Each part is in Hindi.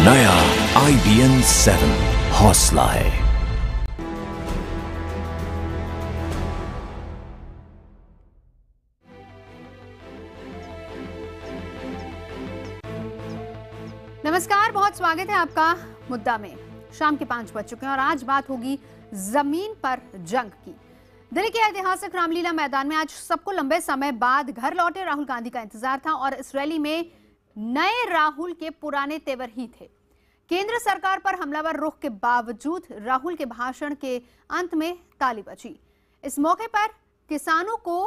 नया IBN 7 हौसला है। नमस्कार, बहुत स्वागत है आपका मुद्दा में। शाम के 5 बज चुके हैं और आज बात होगी जमीन पर जंग की। दिल्ली के ऐतिहासिक रामलीला मैदान में आज सबको लंबे समय बाद घर लौटे राहुल गांधी का इंतजार था और इस रैली में नए राहुल के पुराने तेवर ही थे। केंद्र सरकार पर हमलावर रुख के बावजूद राहुल के भाषण के अंत में ताली बजी। इस मौके पर किसानों को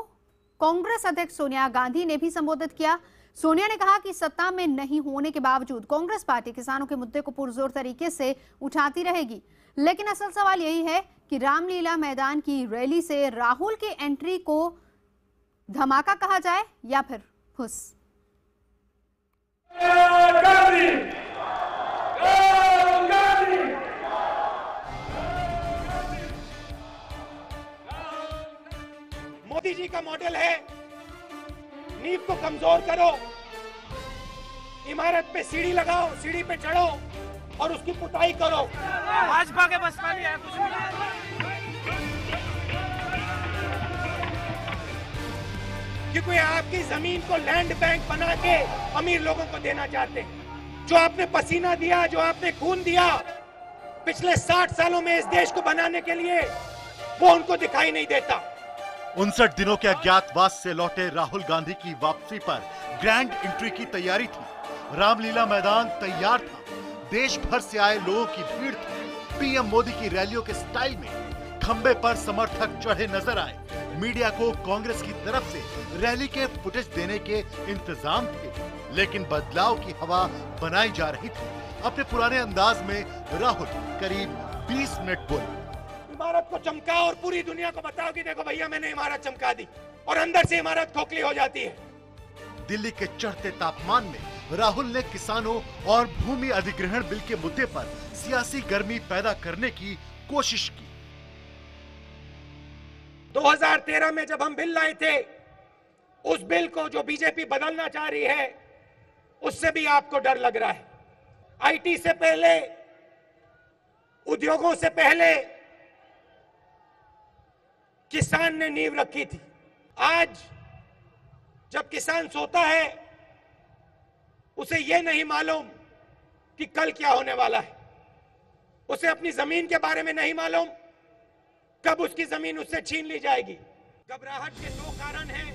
कांग्रेस अध्यक्ष सोनिया गांधी ने भी संबोधित किया। सोनिया ने कहा कि सत्ता में नहीं होने के बावजूद कांग्रेस पार्टी किसानों के मुद्दे को पुरजोर तरीके से उठाती रहेगी, लेकिन असल सवाल यही है कि रामलीला मैदान की रैली से राहुल की एंट्री को धमाका कहा जाए या फिर फुस। मोदी जी का मॉडल है, नींव को कमजोर करो, इमारत पे सीढ़ी लगाओ, सीढ़ी पे चढ़ो और उसकी पुताई करो। भाजपा के बस में नहीं है कुछ भी, क्योंकि आपकी जमीन को लैंड बैंक बना के अमीर लोगों को देना चाहते हैं। जो आपने पसीना दिया, जो आपने खून दिया पिछले 60 सालों में इस देश को बनाने के लिए, वो उनको दिखाई नहीं देता। 59 दिनों के अज्ञातवास से लौटे राहुल गांधी की वापसी पर ग्रैंड एंट्री की तैयारी थी। रामलीला मैदान तैयार था, देश भर से आए लोगों की भीड़ थी। पीएम मोदी की रैलियों के स्टाइल में खंबे पर समर्थक चढ़े नजर आए। मीडिया को कांग्रेस की तरफ से रैली के फुटेज देने के इंतजाम थे, लेकिन बदलाव की हवा बनाई जा रही थी। अपने पुराने अंदाज में राहुल करीब 20 मिनट बोले। इमारत को चमका और पूरी दुनिया को बताओ कि देखो भैया मैंने इमारत चमका दी, और अंदर से इमारत खोखली हो जाती है। दिल्ली के चढ़ते तापमान में राहुल ने किसानों और भूमि अधिग्रहण बिल के मुद्दे पर सियासी गर्मी पैदा करने की कोशिश की। 2013 में जब हम बिल लाए थे, उस बिल को जो बीजेपी बदलना चाह रही है, उससे भी आपको डर लग रहा है। आईटी से पहले, उद्योगों से पहले किसान ने नींव रखी थी। आज जब किसान सोता है, उसे यह नहीं मालूम कि कल क्या होने वाला है। उसे अपनी जमीन के बारे में नहीं मालूम कब उसकी जमीन उससे छीन ली जाएगी। घबराहट के 2 कारण हैं।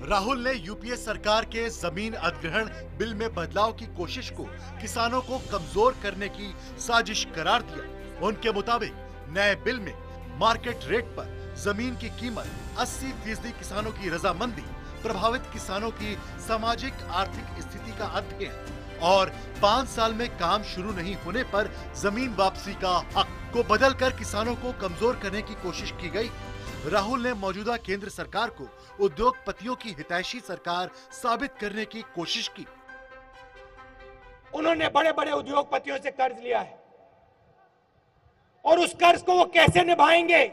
राहुल ने यूपीए सरकार के जमीन अधिग्रहण बिल में बदलाव की कोशिश को किसानों को कमजोर करने की साजिश करार दिया। उनके मुताबिक नए बिल में मार्केट रेट पर जमीन की कीमत 80% किसानों की रजामंदी, प्रभावित किसानों की सामाजिक आर्थिक स्थिति का अध्ययन और 5 साल में काम शुरू नहीं होने पर जमीन वापसी का हक को बदलकर किसानों को कमजोर करने की कोशिश की गई। राहुल ने मौजूदा केंद्र सरकार को उद्योगपतियों की हितैषी सरकार साबित करने की कोशिश की। उन्होंने बड़े बड़े उद्योगपतियों से कर्ज लिया है और उस कर्ज को वो कैसे निभाएंगे,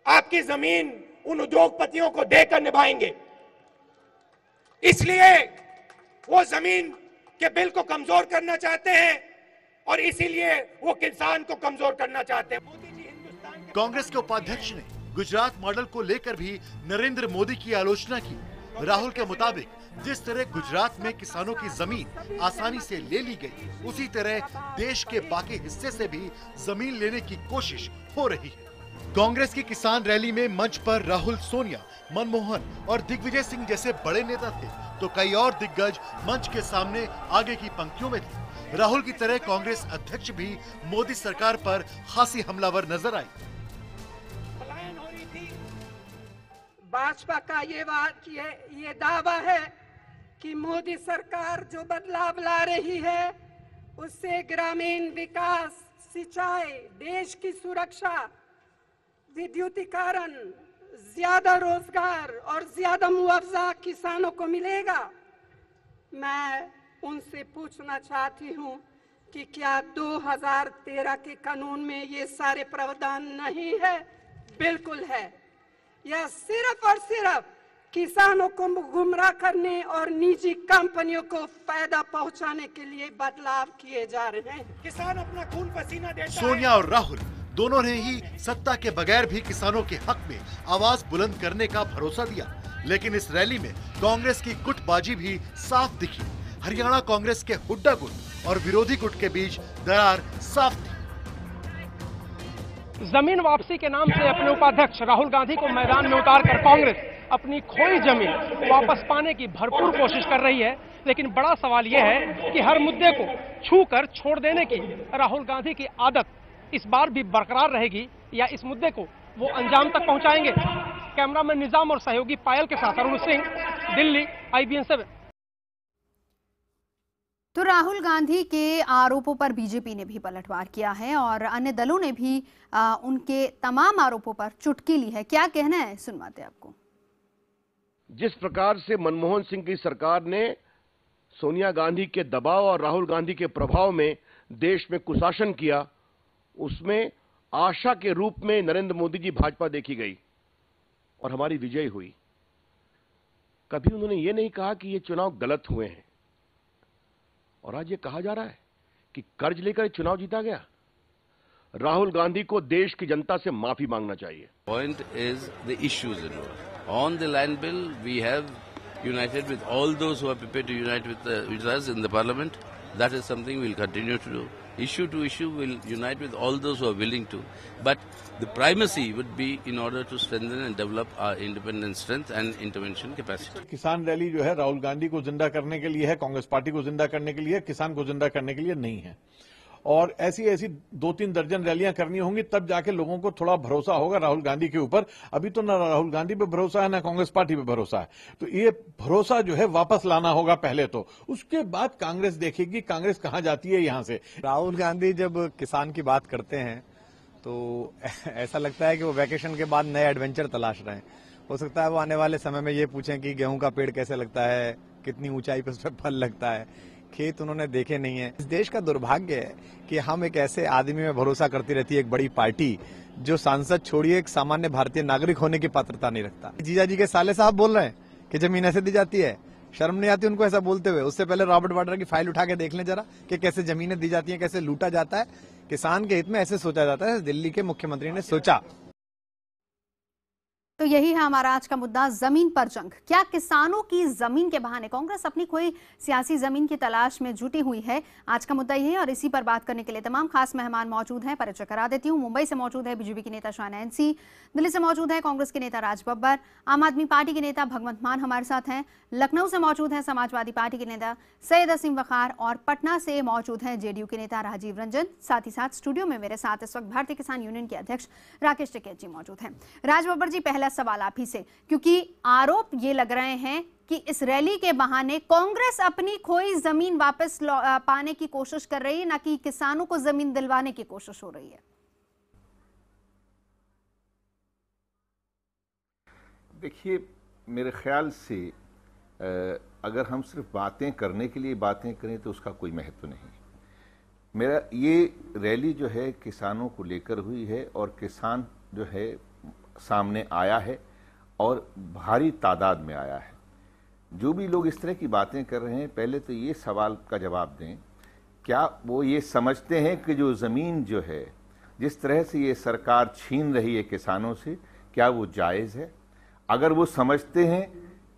आपकी जमीन उन उद्योगपतियों को देकर निभाएंगे। इसलिए वो जमीन के बिल को कमजोर करना चाहते हैं और इसीलिए वो किसान को कमजोर करना चाहते हैं। मोदी जी हिंदुस्तान के कांग्रेस के उपाध्यक्ष ने गुजरात मॉडल को लेकर भी नरेंद्र मोदी की आलोचना की। राहुल के मुताबिक जिस तरह गुजरात में किसानों की जमीन आसानी से ले ली गई, उसी तरह देश के बाकी हिस्से से भी जमीन लेने की कोशिश हो रही है। कांग्रेस की किसान रैली में मंच पर राहुल, सोनिया, मनमोहन और दिग्विजय सिंह जैसे बड़े नेता थे, तो कई और दिग्गज मंच के सामने आगे की पंक्तियों में थे। राहुल की तरह कांग्रेस अध्यक्ष भी मोदी सरकार पर खासी हमलावर नजर आई। पलायन हो रही थी। भाजपा का ये दावा है कि मोदी सरकार जो बदलाव ला रही है, उससे ग्रामीण विकास, सिंचाई, देश की सुरक्षा, विद्युतीकरण, ज्यादा रोजगार और ज्यादा मुआवजा किसानों को मिलेगा। मैं उनसे पूछना चाहती हूं कि क्या 2013 के कानून में ये सारे प्रावधान नहीं है? बिल्कुल है। यह सिर्फ और सिर्फ किसानों को गुमराह करने और निजी कंपनियों को फायदा पहुंचाने के लिए बदलाव किए जा रहे हैं। किसान अपना खून पसीना देता है। सोनिया और राहुल दोनों ने ही सत्ता के बगैर भी किसानों के हक में आवाज बुलंद करने का भरोसा दिया, लेकिन इस रैली में कांग्रेस की गुटबाजी भी साफ दिखी। हरियाणा कांग्रेस के हुड्डा गुट और विरोधी गुट के बीच दरार साफ थी। जमीन वापसी के नाम से अपने उपाध्यक्ष राहुल गांधी को मैदान में उतारकर कांग्रेस अपनी खोई जमीन वापस पाने की भरपूर कोशिश कर रही है, लेकिन बड़ा सवाल यह है कि हर मुद्दे को छूकर छोड़ देने की राहुल गांधी की आदत इस बार भी बरकरार रहेगी या इस मुद्दे को वो अंजाम तक पहुंचाएंगे। कैमरामैन निजाम और सहयोगी पायल के साथ अरुण सिंह, दिल्ली, IBN 7। तो राहुल गांधी के आरोपों पर बीजेपी ने भी पलटवार किया है और अन्य दलों ने भी उनके तमाम आरोपों पर चुटकी ली है। क्या कहना है, सुनवाते आपको। जिस प्रकार से मनमोहन सिंह की सरकार ने सोनिया गांधी के दबाव और राहुल गांधी के प्रभाव में देश में कुशासन किया, उसमें आशा के रूप में नरेंद्र मोदी जी भाजपा देखी गई और हमारी विजय हुई। कभी उन्होंने ये नहीं कहा कि ये चुनाव गलत हुए हैं, और आज ये कहा जा रहा है कि कर्ज लेकर चुनाव जीता गया। राहुल गांधी को देश की जनता से माफी मांगना चाहिए। Point is the issues involved. On the land bill, we have united with all those who are prepared to unite with us in the parliament. That is something we'll continue to do. Issue to issue, we'll unite with all those who are willing to. But the primacy would be in order to strengthen and develop our independent strength and intervention capacity. किसान रैली जो है राहुल गांधी को जिंदा करने के लिए है, कांग्रेस पार्टी को जिंदा करने के लिए, किसान को जिंदा करने के लिए नहीं है। और ऐसी 2-3 दर्जन रैलियां करनी होंगी, तब जाके लोगों को थोड़ा भरोसा होगा राहुल गांधी के ऊपर। अभी तो ना राहुल गांधी पे भरोसा है, ना कांग्रेस पार्टी पे भरोसा है। तो ये भरोसा जो है वापस लाना होगा पहले तो, उसके बाद कांग्रेस देखेगी कांग्रेस कहां जाती है यहां से। राहुल गांधी जब किसान की बात करते हैं तो ऐसा लगता है कि वो वैकेशन के बाद नए एडवेंचर तलाश रहे हैं। हो सकता है वो आने वाले समय में ये पूछें कि गेहूं का पेड़ कैसे लगता है, कितनी ऊंचाई पर उस पर फल लगता है। खेत उन्होंने देखे नहीं है। इस देश का दुर्भाग्य है कि हम एक ऐसे आदमी में भरोसा करती रहती है, एक बड़ी पार्टी जो सांसद छोड़िए एक सामान्य भारतीय नागरिक होने की पात्रता नहीं रखता। जीजाजी के साले साहब बोल रहे हैं कि जमीन ऐसे दी जाती है, शर्म नहीं आती उनको ऐसा बोलते हुए? उससे पहले रॉबर्ट वाड्रा की फाइल उठा के देख लें जरा कि कैसे जमीनें दी जाती हैं, कैसे लूटा जाता है। किसान के हित में ऐसे सोचा जाता है, दिल्ली के मुख्यमंत्री ने सोचा। तो यही है हमारा आज का मुद्दा, जमीन पर जंग। क्या किसानों की जमीन के बहाने कांग्रेस अपनी कोई सियासी जमीन की तलाश में जुटी हुई है? आज का मुद्दा यही है और इसी पर बात करने के लिए तमाम खास मेहमान मौजूद हैं। परिचय करा देती हूँ। मुंबई से मौजूद है बीजेपी की नेता शाहना NC, दिल्ली से मौजूद है कांग्रेस के नेता राज बब्बर, आम आदमी पार्टी के नेता भगवंत मान हमारे साथ हैं, लखनऊ से मौजूद है समाजवादी पार्टी के नेता सैयद असीम वखार और पटना से मौजूद है JDU के नेता राजीव रंजन। साथ ही साथ स्टूडियो में मेरे साथ इस वक्त भारतीय किसान यूनियन के अध्यक्ष राकेश टिकैत जी मौजूद हैं। राज बब्बर जी, पहला सवाल आप ही से, क्योंकि आरोप ये लग रहे हैं कि इस रैली के बहाने कांग्रेस अपनी खोई जमीन वापस पाने की कोशिश कर रही है, ना कि किसानों को जमीन दिलवाने की कोशिश हो रही है। देखिए, मेरे ख्याल से अगर हम सिर्फ बातें करने के लिए बातें करें तो उसका कोई महत्व नहीं। मेरा ये रैली जो है किसानों को लेकर हुई है और किसान जो है सामने आया है और भारी तादाद में आया है। जो भी लोग इस तरह की बातें कर रहे हैं, पहले तो ये सवाल का जवाब दें, क्या वो ये समझते हैं कि जो ज़मीन जो है जिस तरह से ये सरकार छीन रही है किसानों से, क्या वो जायज़ है? अगर वो समझते हैं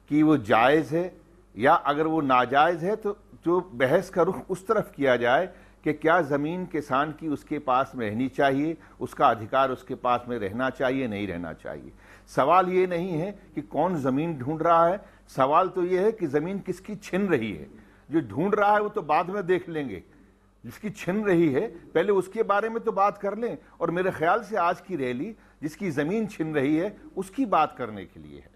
कि वो जायज़ है या अगर वो नाजायज़ है, तो जो बहस का रुख उस तरफ किया जाए कि क्या ज़मीन किसान की उसके पास में रहनी चाहिए, उसका अधिकार उसके पास में रहना चाहिए, नहीं रहना चाहिए। सवाल ये नहीं है कि कौन ज़मीन ढूंढ रहा है, सवाल तो ये है कि ज़मीन किसकी छिन रही है। जो ढूंढ रहा है वो तो बाद में देख लेंगे, जिसकी छिन रही है पहले उसके बारे में तो बात कर लें। और मेरे ख्याल से आज की रैली जिसकी ज़मीन छिन रही है उसकी बात करने के लिए है।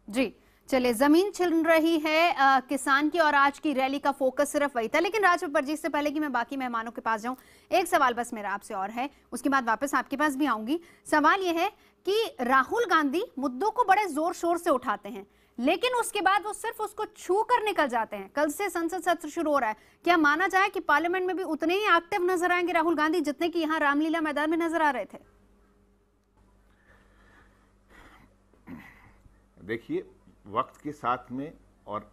जी चलिए, जमीन छिन रही है किसान की और आज की रैली का फोकस सिर्फ वही था। लेकिन राज बब्बर जी, इससे पहले कि मैं बाकी मेहमानों के पास जाऊं, एक सवाल बस मेरा आपसे और है, उसके बाद वापस आपके पास भी आऊंगी। सवाल यह है कि राहुल गांधी मुद्दों को बड़े जोर शोर से उठाते हैं, लेकिन उसके बाद वो सिर्फ उसको छू कर निकल जाते हैं। कल से संसद सत्र शुरू हो रहा है, क्या माना जाए कि पार्लियामेंट में भी उतने ही एक्टिव नजर आएंगे राहुल गांधी जितने कि यहाँ रामलीला मैदान में नजर आ रहे थे? देखिए, वक्त के साथ में और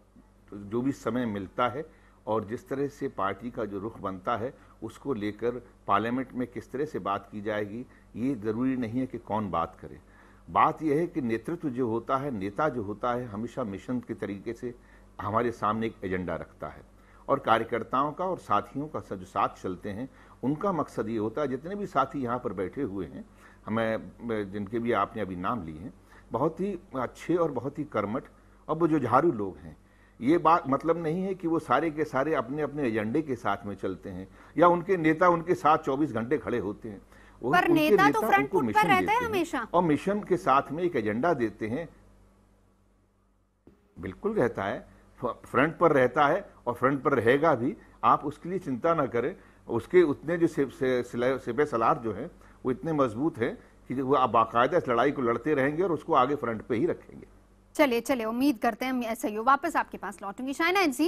जो भी समय मिलता है और जिस तरह से पार्टी का जो रुख बनता है उसको लेकर पार्लियामेंट में किस तरह से बात की जाएगी, ये ज़रूरी नहीं है कि कौन बात करे। बात यह है कि नेतृत्व जो होता है, नेता जो होता है, हमेशा मिशन के तरीके से हमारे सामने एक एजेंडा रखता है और कार्यकर्ताओं का और साथियों का जो साथ चलते हैं उनका मकसद ये होता है। जितने भी साथी यहाँ पर बैठे हुए हैं, हमें जिनके भी आपने अभी नाम लिए हैं, बहुत ही अच्छे और बहुत ही कर्मठ और वो जो झाड़ू लोग हैं, ये बात मतलब नहीं है कि वो सारे के सारे अपने अपने एजेंडे के साथ में चलते हैं या उनके नेता उनके साथ 24 घंटे खड़े होते हैं। पर नेता तो फ्रंट फुट पर रहता है हमेशा और मिशन के साथ में एक एजेंडा देते हैं। बिल्कुल रहता है, फ्रंट पर रहता है और फ्रंट पर रहेगा भी, आप उसके लिए चिंता ना करें। उसके उतने जो सिपह सलार जो हैं वो इतने मजबूत हैं कि वो बाकायदा इस लड़ाई को लड़ते रहेंगे और उसको आगे फ्रंट पे ही रखेंगे। चलिए उम्मीद करते हैं ऐसा ही हो। वापस आपके पास लौटूंगी। शाइना एनसी,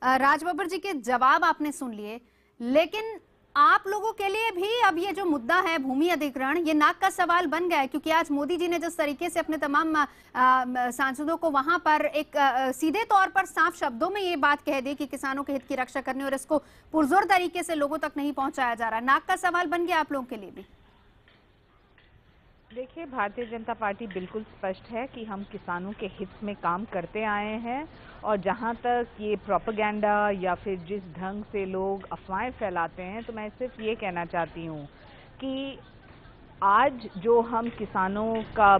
राज बब्बर जी के जवाब आपने सुन लिए, लेकिन आप लोगों के लिए भी अब ये जो मुद्दा है भूमि अधिग्रहण, ये नाक का सवाल बन गया है, क्योंकि आज मोदी जी ने जिस तरीके से अपने तमाम सांसदों को वहां पर एक सीधे तौर पर साफ शब्दों में ये बात कह दी कि किसानों के हित की रक्षा करनी, और इसको पुरजोर तरीके से लोगों तक नहीं पहुंचाया जा रहा। नाक का सवाल बन गया आप लोगों के लिए भी। देखिए, भारतीय जनता पार्टी बिल्कुल स्पष्ट है कि हम किसानों के हित में काम करते आए हैं, और जहां तक ये प्रोपेगेंडा या फिर जिस ढंग से लोग अफवाहें फैलाते हैं, तो मैं सिर्फ ये कहना चाहती हूँ कि आज जो हम किसानों का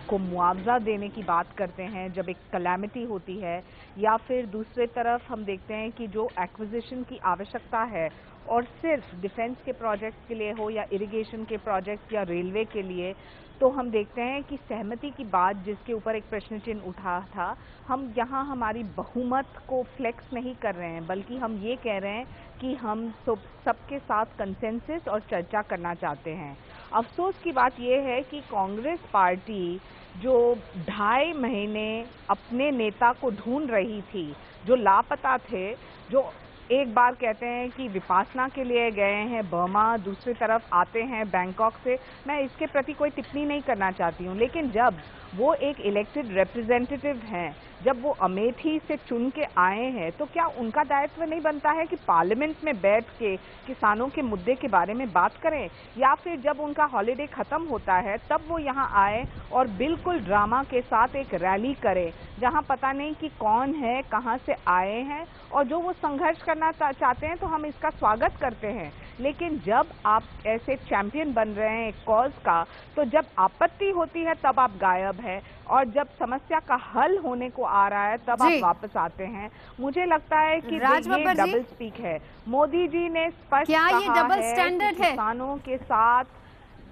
को मुआवजा देने की बात करते हैं जब एक कैलेमिटी होती है, या फिर दूसरी तरफ हम देखते हैं कि जो एक्विजिशन की आवश्यकता है और सिर्फ डिफेंस के प्रोजेक्ट्स के लिए हो या इरिगेशन के प्रोजेक्ट्स या रेलवे के लिए, तो हम देखते हैं कि सहमति की बात जिसके ऊपर एक प्रश्न चिन्ह उठा था, हम यहाँ हमारी बहुमत को फ्लेक्स नहीं कर रहे हैं, बल्कि हम ये कह रहे हैं कि हम सबके साथ कंसेंसस और चर्चा करना चाहते हैं। अफसोस की बात यह है कि कांग्रेस पार्टी जो 2.5 महीने अपने नेता को ढूंढ रही थी, जो लापता थे, जो एक बार कहते हैं कि विपासना के लिए गए हैं बर्मा, दूसरी तरफ आते हैं बैंकॉक से, मैं इसके प्रति कोई टिप्पणी नहीं करना चाहती हूँ, लेकिन जब वो एक इलेक्टेड रिप्रेजेंटेटिव हैं, जब वो अमेठी से चुन के आए हैं, तो क्या उनका दायित्व नहीं बनता है कि पार्लियामेंट में बैठ के किसानों के मुद्दे के बारे में बात करें, या फिर जब उनका हॉलिडे खत्म होता है तब वो यहाँ आए और बिल्कुल ड्रामा के साथ एक रैली करें, जहाँ पता नहीं कि कौन है, कहाँ से आए हैं, और जो वो संघर्ष करना चाहते हैं तो हम इसका स्वागत करते हैं। लेकिन जब आप ऐसे चैंपियन बन रहे हैं एक कॉज का, तो जब आपत्ति होती है तब आप गायब है, और जब समस्या का हल होने को आ रहा है तब आप वापस आते हैं। मुझे लगता है कि ये डबल स्पीक है। मोदी जी ने स्पष्ट कहा है कि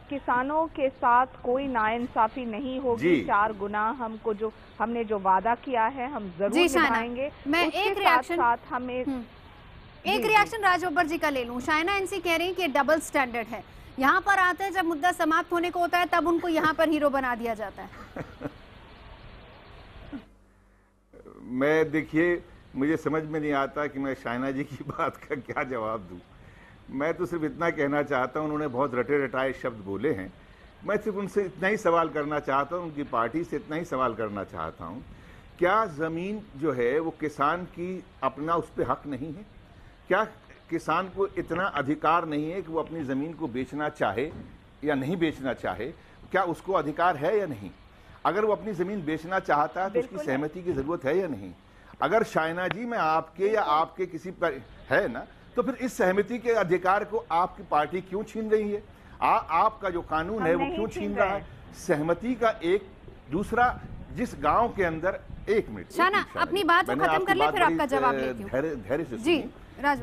किसानों के साथ कोई नाइंसाफी नहीं होगी, 4 गुना हमने जो वादा किया है हम जरूर निभाएंगे। मैं एक रिएक्शन राज बब्बर जी का ले लूं। शाइना एनसी कह रही है कि डबल स्टैंडर्ड है, यहाँ पर आते हैं जब मुद्दा समाप्त होने को होता है तब उनको यहाँ पर हीरो बना दिया जाता है। मैं देखिए, मुझे समझ में नहीं आता कि मैं शाइना जी की बात का क्या जवाब दूं। मैं तो सिर्फ इतना कहना चाहता हूं, उन्होंने बहुत रटे रटाए शब्द बोले हैं, मैं सिर्फ उनसे इतना ही सवाल करना चाहता हूं, उनकी पार्टी से इतना ही सवाल करना चाहता हूं, क्या ज़मीन जो है वो किसान की अपना उस पर हक नहीं है? क्या किसान को इतना अधिकार नहीं है कि वो अपनी ज़मीन को बेचना चाहे या नहीं बेचना चाहे? क्या उसको अधिकार है या नहीं? अगर वो अपनी ज़मीन बेचना चाहता है तो उसकी सहमति की ज़रूरत है या नहीं? अगर शाइना जी में आपके या आपके किसी पर है ना, तो फिर इस सहमति के अधिकार को आपकी पार्टी क्यों छीन रही है? आपका जो कानून है वो क्यों छीन रहा है? सहमति का एक दूसरा, जिस गांव के अंदर, एक मिनट शाना अपनी बात को खत्म कर ले, फिर आपका जवाब लेती हूं। धैर्य से जी राज।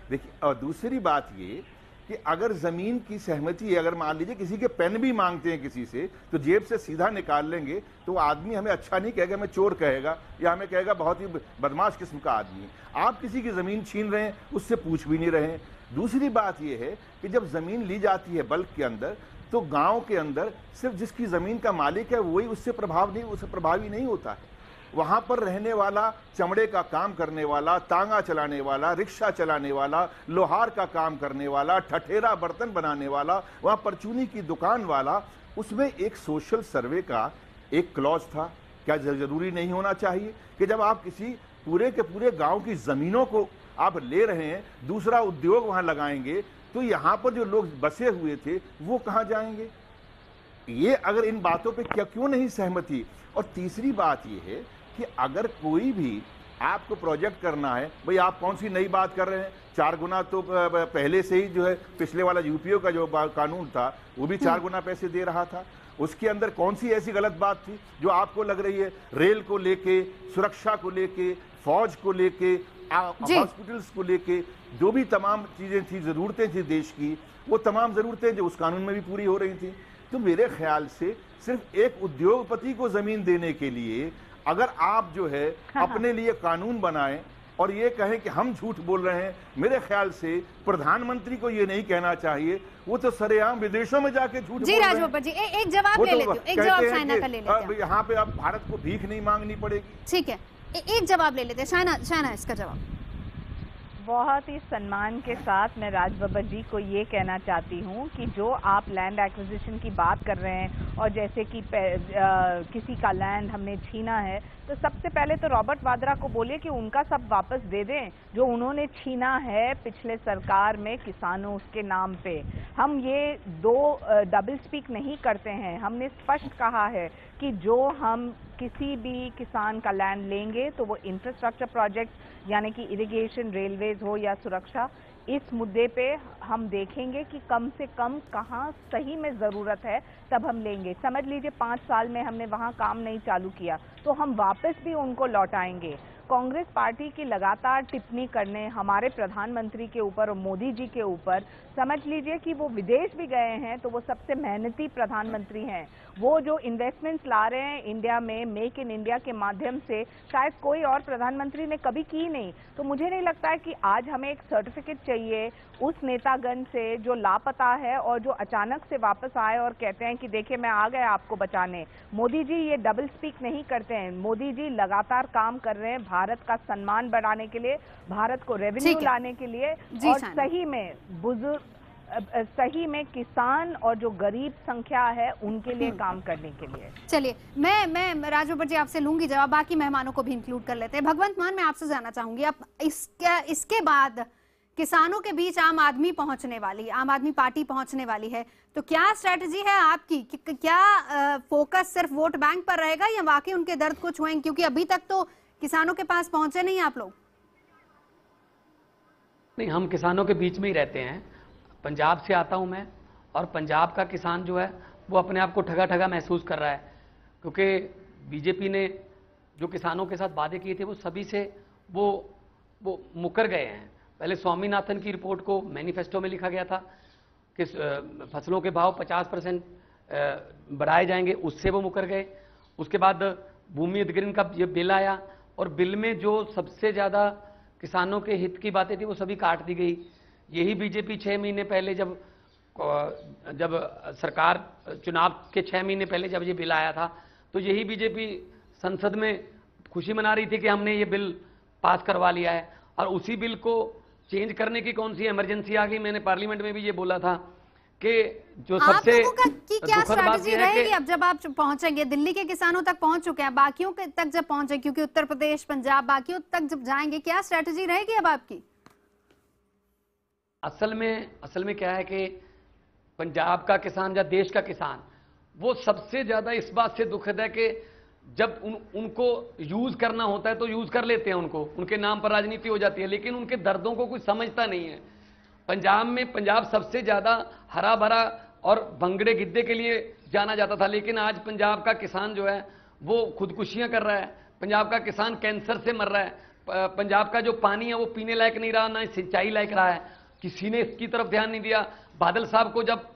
देखिए, और दूसरी बात ये कि अगर जमीन की सहमति है, अगर मान लीजिए किसी के पेन भी मांगते हैं किसी से, तो जेब से सीधा निकाल लेंगे, तो आदमी हमें अच्छा नहीं कहेगा, हमें चोर कहेगा या हमें कहेगा बहुत ही बदमाश किस्म का आदमी। आप किसी की जमीन छीन रहे हैं, उससे पूछ भी नहीं रहे हैं। दूसरी बात यह है कि जब जमीन ली जाती है बल्क के अंदर, तो गांव के अंदर सिर्फ जिसकी जमीन का मालिक है वही उससे प्रभावी नहीं होता है। वहां पर रहने वाला, चमड़े का काम करने वाला, तांगा चलाने वाला, रिक्शा चलाने वाला, लोहार का काम करने वाला, ठठेरा बर्तन बनाने वाला, वहां परचूनी की दुकान वाला, उसमें एक सोशल सर्वे का एक क्लॉज था। क्या जरूरी नहीं होना चाहिए कि जब आप किसी पूरे के पूरे गांव की जमीनों को आप ले रहे हैं, दूसरा उद्योग वहां लगाएंगे, तो यहां पर जो लोग बसे हुए थे वो कहां जाएंगे? ये अगर इन बातों पे क्यों नहीं सहमति? और तीसरी बात ये है कि अगर कोई भी आपको प्रोजेक्ट करना है, भाई आप कौन सी नई बात कर रहे हैं? 4 गुना तो पहले से ही जो है पिछले वाला यूपीओ का जो कानून था वो भी 4 गुना पैसे दे रहा था। उसके अंदर कौन सी ऐसी गलत बात थी जो आपको लग रही है? रेल को लेके, सुरक्षा को लेके, फौज को लेके, हॉस्पिटल्स को लेके, जो भी तमाम चीजें थी, जरूरतें थी देश की, वो तमाम जरूरतें जो उस कानून में भी पूरी हो रही थी। तो मेरे ख्याल से सिर्फ एक उद्योगपति को जमीन देने के लिए अगर आप जो है अपने लिए कानून बनाएं और ये कहें कि हम झूठ बोल रहे हैं, मेरे ख्याल से प्रधानमंत्री को ये नहीं कहना चाहिए। वो तो सरेआम विदेशों में जाके झूठ बोल रहे हैं। राजबब्बर जी, एक जवाब ले लेती हूं, एक जवाब शाइना का ले लेते हैं। यहाँ पे अब भारत को भीख नहीं मांगनी पड़ेगी। ठीक है, एक जवाब ले लेते हैं। शाइना इसका जवाब। बहुत ही सम्मान के साथ मैं राजबब्बर जी को ये कहना चाहती हूँ कि जो आप लैंड एक्विजिशन की बात कर रहे हैं और जैसे कि किसी का लैंड हमने छीना है, तो सबसे पहले तो रॉबर्ट वाड्रा को बोलिए कि उनका सब वापस दे दें जो उन्होंने छीना है पिछले सरकार में किसानों के नाम पे। हम ये डबल स्पीक नहीं करते हैं। हमने स्पष्ट कहा है कि जो हम किसी भी किसान का लैंड लेंगे तो वो इंफ्रास्ट्रक्चर प्रोजेक्ट यानी कि इरिगेशन, रेलवेज हो या सुरक्षा, इस मुद्दे पे हम देखेंगे कि कम से कम कहाँ सही में ज़रूरत है, तब हम लेंगे। समझ लीजिए 5 साल में हमने वहाँ काम नहीं चालू किया तो हम वापस भी उनको लौटाएंगे। कांग्रेस पार्टी की लगातार टिप्पणी करने हमारे प्रधानमंत्री के ऊपर और मोदी जी के ऊपर, समझ लीजिए कि वो विदेश भी गए हैं तो वो सबसे मेहनती प्रधानमंत्री हैं। वो जो इन्वेस्टमेंट्स ला रहे हैं इंडिया में मेक इन इंडिया के माध्यम से, शायद कोई और प्रधानमंत्री ने कभी की नहीं। तो मुझे नहीं लगता है कि आज हमें एक सर्टिफिकेट चाहिए उस नेतागण से जो लापता है और जो अचानक से वापस आए और कहते हैं कि देखिए मैं आ गया आपको बचाने। मोदी जी ये डबल स्पीक नहीं करते हैं। मोदी जी लगातार काम कर रहे हैं भारत का सम्मान बढ़ाने के लिए, भारत को रेवेन्यू लाने के लिए और सही में किसान और जो गरीब संख्या है उनके लिए काम करने के लिए। चलिए, मैं राजबब्बर जी आपसे लूंगी जवाब, बाकी मेहमानों को भी इंक्लूड कर लेते हैं। भगवंत मान, मैं आपसे जानना चाहूंगी, अब इसके बाद किसानों के बीच आम आदमी पहुंचने वाली, आम आदमी पार्टी पहुंचने वाली है, तो क्या स्ट्रेटजी है आपकी? क्या फोकस सिर्फ वोट बैंक पर रहेगा या वाकई उनके दर्द को छुएंगे? क्योंकि अभी तक तो किसानों के पास पहुंचे नहीं आप लोग। नहीं, हम किसानों के बीच में ही रहते हैं। पंजाब से आता हूं मैं, और पंजाब का किसान जो है वो अपने आप को ठगा ठगा महसूस कर रहा है, क्योंकि बीजेपी ने जो किसानों के साथ वादे किए थे वो सभी से वो मुकर गए हैं। पहले स्वामीनाथन की रिपोर्ट को मैनिफेस्टो में लिखा गया था कि फसलों के भाव 50% बढ़ाए जाएंगे, उससे वो मुकर गए। उसके बाद भूमि अधिग्रहण का ये बिल आया और बिल में जो सबसे ज़्यादा किसानों के हित की बातें थी वो सभी काट दी गई। यही बीजेपी 6 महीने पहले जब सरकार चुनाव के 6 महीने पहले जब ये बिल आया था तो यही बीजेपी संसद में खुशी मना रही थी कि हमने ये बिल पास करवा लिया है, और उसी बिल को चेंज करने की कौन सी इमरजेंसी आ गई। मैंने पार्लियामेंट में भी ये बोला था कि जो सबसे क्या स्ट्रैटेजी रहेगी अब जब आप पहुंचेंगे? दिल्ली के किसानों तक पहुंच चुके हैं, बाकियों के तक जब पहुंचे, क्योंकि उत्तर प्रदेश, पंजाब, बाकियों तक जब जाएंगे, क्या स्ट्रैटेजी रहेगी अब आपकी? असल में क्या है कि पंजाब का किसान या देश का किसान वो सबसे ज्यादा इस बात से दुखद है कि जब उनको यूज करना होता है तो यूज कर लेते हैं, उनके नाम पर राजनीति हो जाती है, लेकिन उनके दर्दों को कुछ समझता नहीं है। पंजाब सबसे ज्यादा हरा भरा और भंगड़े गिद्दे के लिए जाना जाता था, लेकिन आज पंजाब का किसान जो है वो खुदकुशियां कर रहा है। पंजाब का किसान कैंसर से मर रहा है। पंजाब का जो पानी है वो पीने लायक नहीं रहा, ना सिंचाई लायक रहा है। किसी ने इसकी तरफ ध्यान नहीं दिया। बादल साहब को जब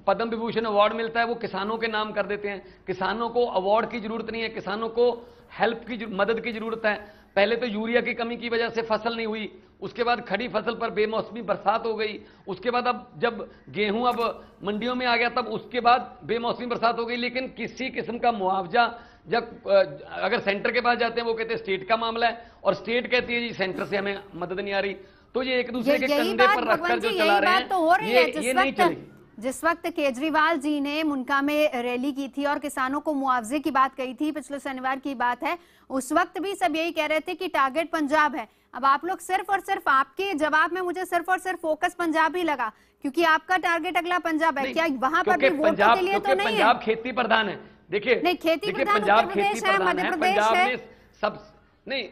पद्म विभूषण अवार्ड मिलता है वो किसानों के नाम कर देते हैं। किसानों को अवार्ड की जरूरत नहीं है, किसानों को हेल्प की मदद की जरूरत है। पहले तो यूरिया की कमी की वजह से फसल नहीं हुई, उसके बाद खड़ी फसल पर बेमौसमी बरसात हो गई, उसके बाद अब जब गेहूं अब मंडियों में आ गया तब उसके बाद बेमौसमी बरसात हो गई, लेकिन किसी किस्म का मुआवजा जब अगर सेंटर के पास जाते हैं वो कहते हैं स्टेट का मामला है, और स्टेट कहती है जी सेंटर से हमें मदद नहीं आ रही। तो ये एक दूसरे के कंधे पर रखकर जो चला रहे हैं, तो हो रही है ये नहीं चलेगी। जिस वक्त केजरीवाल जी ने मुनका में रैली की थी और किसानों को मुआवजे की बात कही थी, पिछले शनिवार की बात है, उस वक्त भी सब यही कह रहे थे कि टारगेट पंजाब है। अब आप लोग सिर्फ और सिर्फ, आपके जवाब में मुझे सिर्फ और सिर्फ फोकस पंजाब ही लगा, क्योंकि आपका टारगेट अगला पंजाब है। क्या वहां पर भी वोट के लिए तो नहीं है? पंजाब खेती प्रधान है, देखिए नहीं, खेती प्रधान पंजाब उत्तर प्रदेश खेती है, प्रधान मध्य है। प्रदेश पंजाब है। में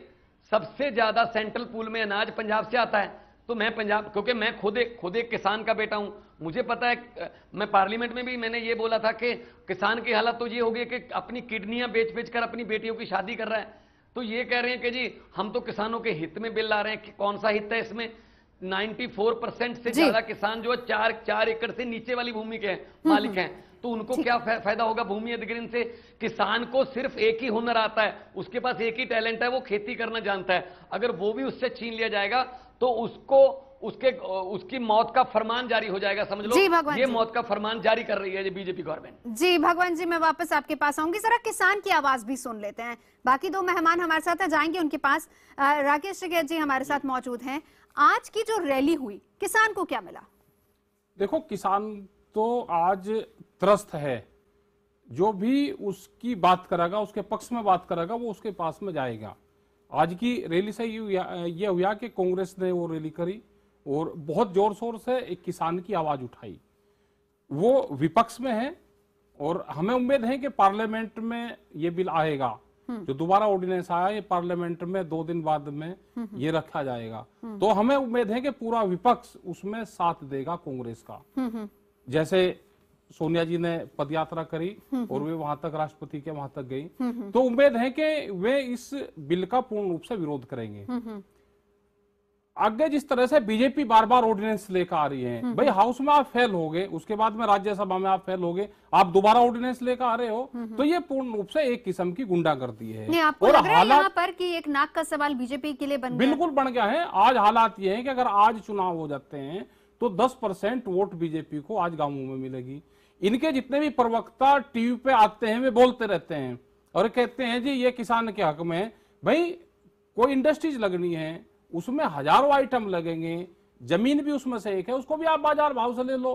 सबसे ज्यादा सेंट्रल पूल में अनाज पंजाब से आता है। तो मैं पंजाब, क्योंकि मैं खुद एक किसान का बेटा हूं, मुझे पता है। मैं पार्लियामेंट में भी मैंने ये बोला था कि किसान की हालत तो ये हो गई कि अपनी किडनियां बेच बेच कर अपनी बेटियों की शादी कर रहा है। तो ये कह रहे हैं कि जी हम तो किसानों के हित में बिल ला रहे हैं। कि कौन सा हित है इसमें? 94% से ज्यादा किसान जो 4 एकड़ से नीचे वाली भूमि के मालिक हैं। तो उनको क्या फायदा होगा भूमि अधिग्रहण से? किसान को सिर्फ एक ही हुनर आता है, उसके पास एक ही टैलेंट है, वो खेती करना जानता है। अगर वो भी उससे छीन लिया जाएगा तो उसकी मौत का फरमान जारी हो जाएगा। समझ लो, ये मौत का फरमान जारी कर रही है ये बीजेपी गवर्नमेंट। जी भगवान जी, मैं वापस आपके पास आऊंगी। जरा किसान की आवाज भी सुन लेते हैं। बाकी 2 मेहमान हमारे साथ जाएंगे उनके पास। राकेश टिकैत जी हमारे साथ मौजूद हैं। आज की जो रैली हुई, किसान को क्या मिला? देखो, किसान तो आज त्रस्त है। जो भी उसकी बात करेगा, उसके पक्ष में बात करेगा, वो उसके पास में जाएगा। आज की रैली से ये हुआ कि कांग्रेस ने वो रैली करी और बहुत जोर शोर से एक किसान की आवाज उठाई। वो विपक्ष में है और हमें उम्मीद है कि पार्लियामेंट में ये बिल आएगा। जो दोबारा ऑर्डिनेंस आया, ये पार्लियामेंट में 2 दिन बाद में ये रखा जाएगा। तो हमें उम्मीद है कि पूरा विपक्ष उसमें साथ देगा कांग्रेस का। जैसे सोनिया जी ने पदयात्रा करी और वे वहां तक, राष्ट्रपति के वहां तक गई, तो उम्मीद है कि वे इस बिल का पूर्ण रूप से विरोध करेंगे। आगे जिस तरह से बीजेपी बार बार ऑर्डिनेंस लेकर आ रही है, भाई हाउस में आप फेल हो गए, उसके बाद में राज्यसभा में आप फेल हो गए, आप दोबारा ऑर्डिनेंस लेकर आ रहे हो, तो ये पूर्ण रूप से एक किस्म की गुंडागर्दी है। आपको लग रहा है यहाँ पर कि एक नाक का सवाल बीजेपी के लिए बन गया? बिल्कुल बन गया है। आज हालात ये है कि अगर आज चुनाव हो जाते हैं तो 10% वोट बीजेपी को आज गांवों में मिलेगी। इनके जितने भी प्रवक्ता टीवी पे आते हैं वे बोलते रहते हैं और कहते हैं जी ये किसान के हक में। भाई कोई इंडस्ट्रीज लगनी है, उसमें हजारों आइटम लगेंगे, जमीन भी उसमें से एक है, उसको भी आप बाजार भाव से ले लो।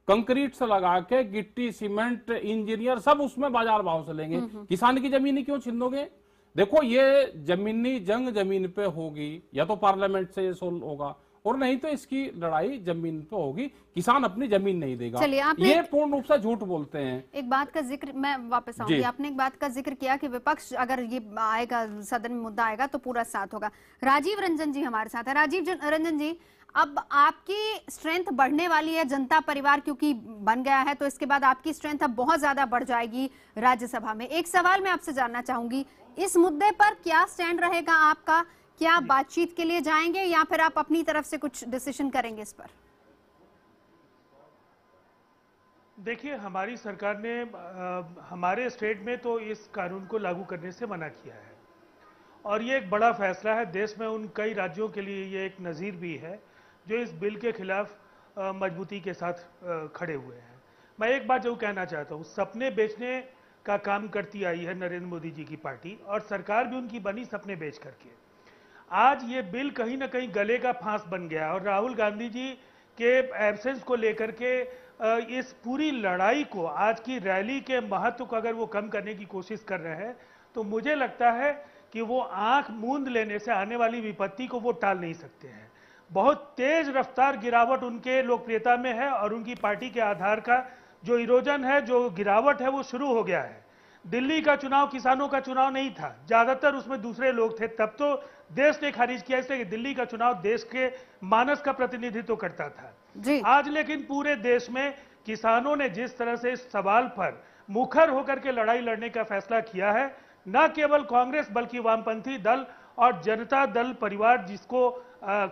कंक्रीट से लगा के गिट्टी, सीमेंट, इंजीनियर सब उसमें बाजार भाव से लेंगे। किसान की जमीन क्यों छीन दोगे? देखो, ये जमीनी जंग जमीन पे होगी, या तो पार्लियामेंट से ये सोल्व होगा और नहीं तो इसकी लड़ाई जमीन पे होगी। किसान अपनी जमीन नहीं देगा। ये पूर्ण रूप से झूठ बोलते हैं। एक बात का जिक्र, मैं वापस आऊंगी, आपने एक बात का जिक्र किया कि विपक्ष अगर ये आएगा, सदन में मुद्दा आएगा तो पूरा साथ होगा। राजीव रंजन जी हमारे साथ है। राजीव रंजन जी, अब आपकी स्ट्रेंथ बढ़ने वाली है, जनता परिवार क्योंकि बन गया है, तो इसके बाद आपकी स्ट्रेंथ अब बहुत ज्यादा बढ़ जाएगी राज्यसभा में। एक सवाल मैं आपसे जानना चाहूंगी, इस मुद्दे पर क्या स्टैंड रहेगा आपका? क्या आप बातचीत के लिए जाएंगे या फिर आप अपनी तरफ से कुछ डिसीजन करेंगे इस पर? देखिए, हमारी सरकार ने हमारे स्टेट में तो इस कानून को लागू करने से मना किया है और ये एक बड़ा फैसला है। देश में उन कई राज्यों के लिए ये एक नज़ीर भी है जो इस बिल के खिलाफ मजबूती के साथ खड़े हुए हैं। मैं एक बात जो कहना चाहता हूँ, सपने बेचने का काम करती आई है नरेंद्र मोदी जी की पार्टी और सरकार भी उनकी बनी सपने बेच करके। आज ये बिल कहीं ना कहीं गले का फांस बन गया और राहुल गांधी जी के एब्सेंस को लेकर के इस पूरी लड़ाई को, आज की रैली के महत्व को अगर वो कम करने की कोशिश कर रहे हैं तो मुझे लगता है कि वो आंख मूंद लेने से आने वाली विपत्ति को वो टाल नहीं सकते हैं। बहुत तेज रफ्तार गिरावट उनके लोकप्रियता में है और उनकी पार्टी के आधार का जो इरोजन है, जो गिरावट है, वो शुरू हो गया है। दिल्ली का चुनाव किसानों का चुनाव नहीं था, ज्यादातर उसमें दूसरे लोग थे, तब तो देश ने खारिज किया इसलिए कि दिल्ली का चुनाव देश के मानस का प्रतिनिधित्व करता था जी। आज लेकिन पूरे देश में किसानों ने जिस तरह से इस सवाल पर मुखर होकर के लड़ाई लड़ने का फैसला किया है, न केवल कांग्रेस बल्कि वामपंथी दल और जनता दल परिवार, जिसको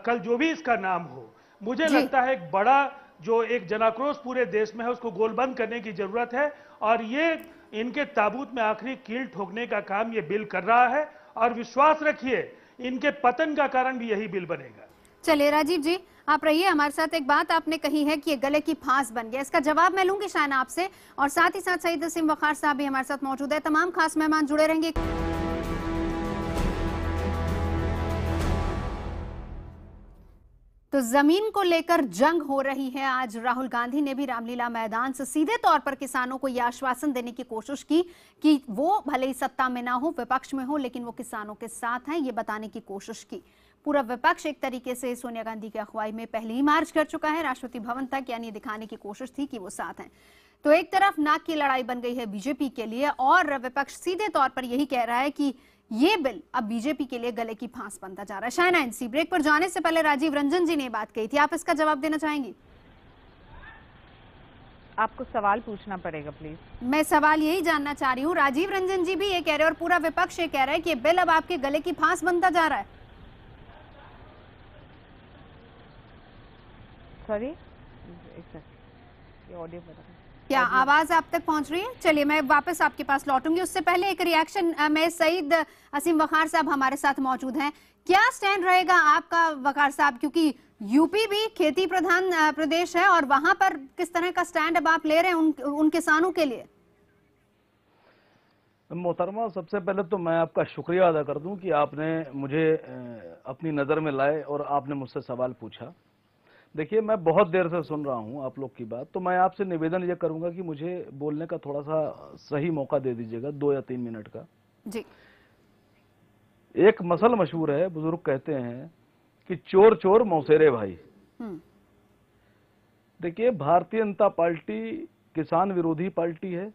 कल जो भी इसका नाम हो, मुझे लगता है एक बड़ा जो एक जनाक्रोश पूरे देश में है उसको गोलबंद करने की जरूरत है और ये इनके ताबूत में आखिरी कील ठोकने का काम ये बिल कर रहा है और विश्वास रखिए इनके पतन का कारण भी यही बिल बनेगा। चलिए राजीव जी, आप रहिए हमारे साथ। एक बात आपने कही है कि ये गले की फांस बन गया, इसका जवाब मैं लूंगी शायद आपसे, और साथ ही साथ सईद नसीम वखार साहब भी हमारे साथ मौजूद है। तमाम खास मेहमान जुड़े रहेंगे। तो जमीन को लेकर जंग हो रही है। आज राहुल गांधी ने भी रामलीला मैदान से सीधे तौर पर किसानों को यह आश्वासन देने की कोशिश की कि वो भले ही सत्ता में ना हो, विपक्ष में हो, लेकिन वो किसानों के साथ हैं, ये बताने की कोशिश की। पूरा विपक्ष एक तरीके से सोनिया गांधी की अगुवाई में पहले ही मार्च कर चुका है राष्ट्रपति भवन तक, यानी दिखाने की कोशिश थी कि वो साथ हैं। तो एक तरफ नाक की लड़ाई बन गई है बीजेपी के लिए और विपक्ष सीधे तौर पर यही कह रहा है कि ये बिल अब बीजेपी के लिए गले की फांस बनता जा रहा है। शायना एनसी ब्रेक पर जाने से पहले राजीव रंजन जी ने बात कही थी, आप इसका जवाब देना चाहेंगी? आपको सवाल पूछना पड़ेगा प्लीज। मैं सवाल यही जानना चाह रही हूँ, राजीव रंजन जी भी ये कह रहे हैं और पूरा विपक्ष ये कह रहा है कि ये बिल अब आपके गले की फांस बनता जा रहा है। सॉरी, ऑडियो क्या आवाज आप तक पहुंच रही है? चलिए मैं वापस आपके पास लौटूंगी, उससे पहले एक रिएक्शन में सईद असीम वकार साहब हमारे साथ मौजूद हैं। क्या स्टैंड रहेगा आपका वकार साहब, क्योंकि यूपी भी खेती प्रधान प्रदेश है और वहां पर किस तरह का स्टैंड अब आप ले रहे हैं उन किसानों के लिए? मोहतरमा, सबसे पहले तो मैं आपका शुक्रिया अदा कर दूं कि आपने मुझे अपनी नजर में लाए और आपने मुझसे सवाल पूछा। देखिए, मैं बहुत देर से सुन रहा हूं आप लोग की बात, तो मैं आपसे निवेदन ये करूंगा कि मुझे बोलने का थोड़ा सा सही मौका दे दीजिएगा, 2 या 3 मिनट का। जी। एक मसल मशहूर है, बुजुर्ग कहते हैं कि चोर चोर मौसेरे भाई। देखिए, भारतीय जनता पार्टी किसान विरोधी पार्टी है